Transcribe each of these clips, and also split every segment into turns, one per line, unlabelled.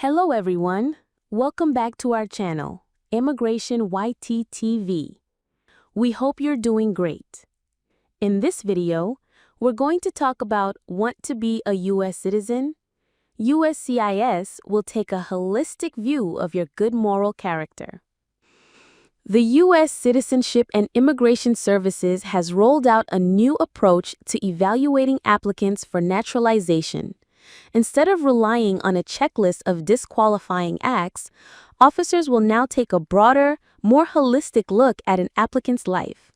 Hello everyone, welcome back to our channel, Immigration YT-TV. We hope you're doing great. In this video, we're going to talk about want to be a U.S. citizen? USCIS will take a holistic view of your good moral character. The U.S. Citizenship and Immigration Services has rolled out a new approach to evaluating applicants for naturalization. Instead of relying on a checklist of disqualifying acts, officers will now take a broader, more holistic look at an applicant's life.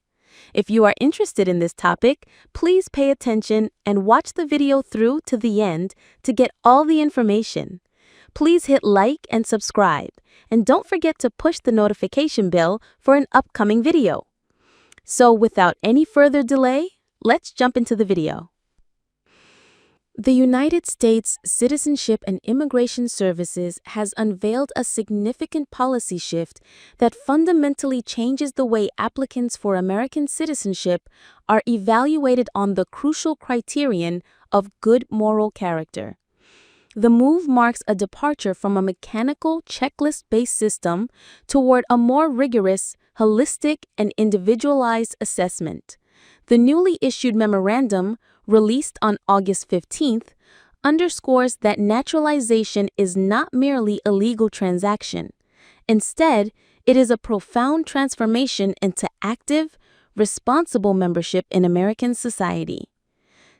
If you are interested in this topic, please pay attention and watch the video through to the end to get all the information. Please hit like and subscribe, and don't forget to push the notification bell for an upcoming video. So without any further delay, let's jump into the video. The United States Citizenship and Immigration Services has unveiled a significant policy shift that fundamentally changes the way applicants for American citizenship are evaluated on the crucial criterion of good moral character. The move marks a departure from a mechanical, checklist-based system toward a more rigorous, holistic, and individualized assessment. The newly issued memorandum, released on August 15th, underscores that naturalization is not merely a legal transaction. Instead, it is a profound transformation into active, responsible membership in American society.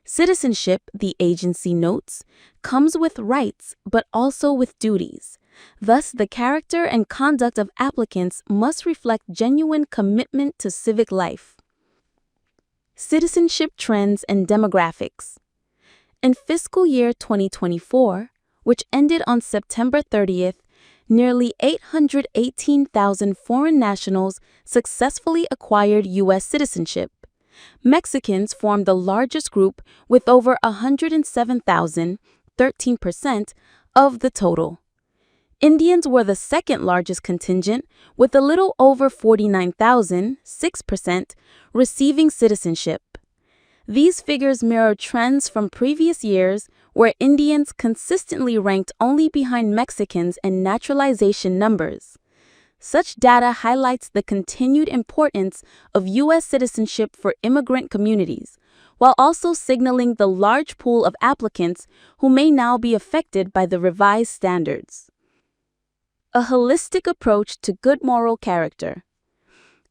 Citizenship, the agency notes, comes with rights but also with duties. Thus, the character and conduct of applicants must reflect genuine commitment to civic life. Citizenship trends and demographics. In fiscal year 2024, which ended on September 30th, nearly 818,000 foreign nationals successfully acquired U.S. citizenship. Mexicans formed the largest group with over 107,000, 13% of the total. Indians were the second largest contingent, with a little over 49,000, 6%, receiving citizenship. These figures mirror trends from previous years where Indians consistently ranked only behind Mexicans in naturalization numbers. Such data highlights the continued importance of U.S. citizenship for immigrant communities, while also signaling the large pool of applicants who may now be affected by the revised standards. A holistic approach to good moral character.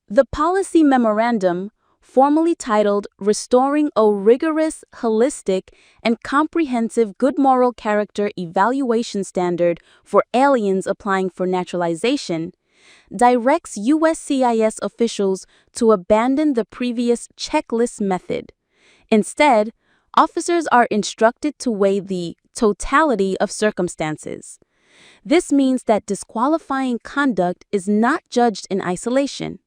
The policy memorandum, formally titled Restoring a Rigorous, Holistic, and Comprehensive Good Moral Character Evaluation Standard for Aliens Applying for Naturalization, directs USCIS officials to abandon the previous checklist method. Instead, officers are instructed to weigh the totality of circumstances. This means that disqualifying conduct is not judged in isolation.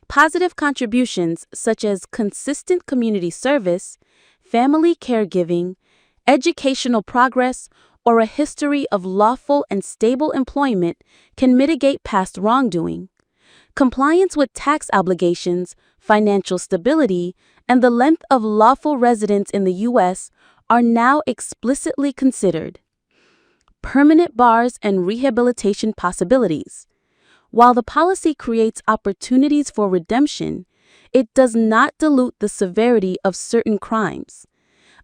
Positive contributions such as consistent community service, family caregiving, educational progress, or a history of lawful and stable employment can mitigate past wrongdoing. Compliance with tax obligations, financial stability, and the length of lawful residence in the U.S. are now explicitly considered. Permanent bars and rehabilitation possibilities. While the policy creates opportunities for redemption, it does not dilute the severity of certain crimes.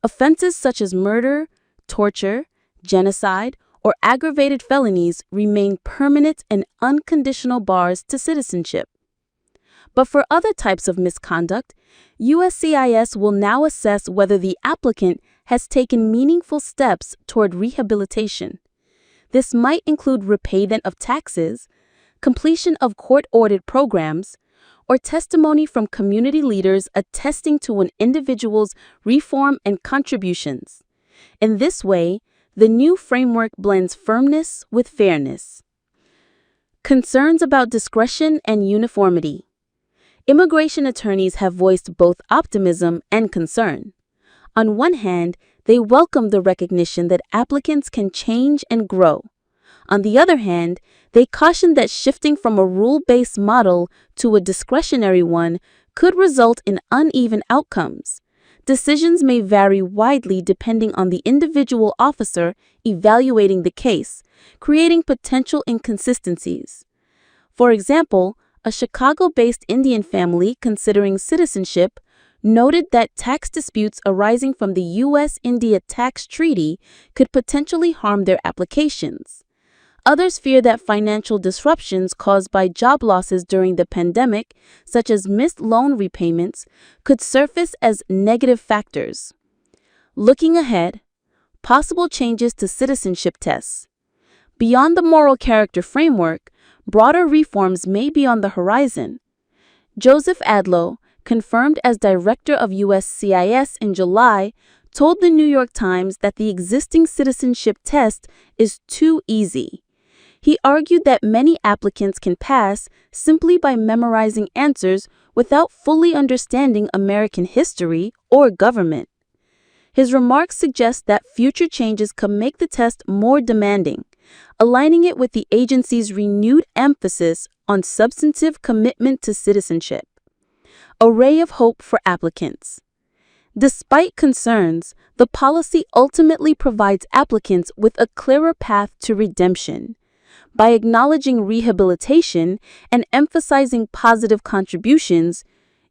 Offenses such as murder, torture, genocide, or aggravated felonies remain permanent and unconditional bars to citizenship. But for other types of misconduct, USCIS will now assess whether the applicant has taken meaningful steps toward rehabilitation. This might include repayment of taxes, completion of court-ordered programs, or testimony from community leaders attesting to an individual's reform and contributions. In this way, the new framework blends firmness with fairness. Concerns about discretion and uniformity. Immigration attorneys have voiced both optimism and concern. On one hand, they welcome the recognition that applicants can change and grow. On the other hand, they caution that shifting from a rule-based model to a discretionary one could result in uneven outcomes. Decisions may vary widely depending on the individual officer evaluating the case, creating potential inconsistencies. For example, a Chicago-based Indian family considering citizenship noted that tax disputes arising from the U.S.-India tax treaty could potentially harm their applications. Others fear that financial disruptions caused by job losses during the pandemic, such as missed loan repayments, could surface as negative factors. Looking ahead, possible changes to citizenship tests. Beyond the moral character framework, broader reforms may be on the horizon. Joseph Adlow, confirmed as director of USCIS in July, told the New York Times that the existing citizenship test is too easy. He argued that many applicants can pass simply by memorizing answers without fully understanding American history or government. His remarks suggest that future changes could make the test more demanding, aligning it with the agency's renewed emphasis on substantive commitment to citizenship. A ray of hope for applicants. Despite concerns, the policy ultimately provides applicants with a clearer path to redemption. By acknowledging rehabilitation and emphasizing positive contributions,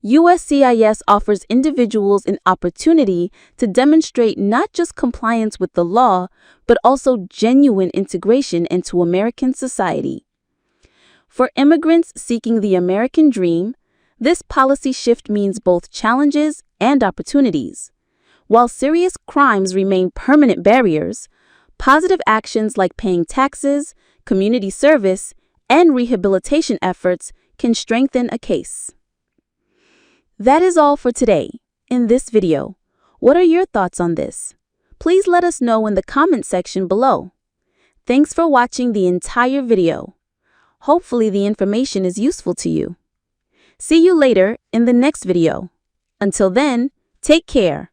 USCIS offers individuals an opportunity to demonstrate not just compliance with the law, but also genuine integration into American society. For immigrants seeking the American dream, this policy shift means both challenges and opportunities. While serious crimes remain permanent barriers, positive actions like paying taxes, community service, and rehabilitation efforts can strengthen a case. That is all for today. In this video, what are your thoughts on this? Please let us know in the comment section below. Thanks for watching the entire video. Hopefully the information is useful to you. See you later in the next video. Until then, take care.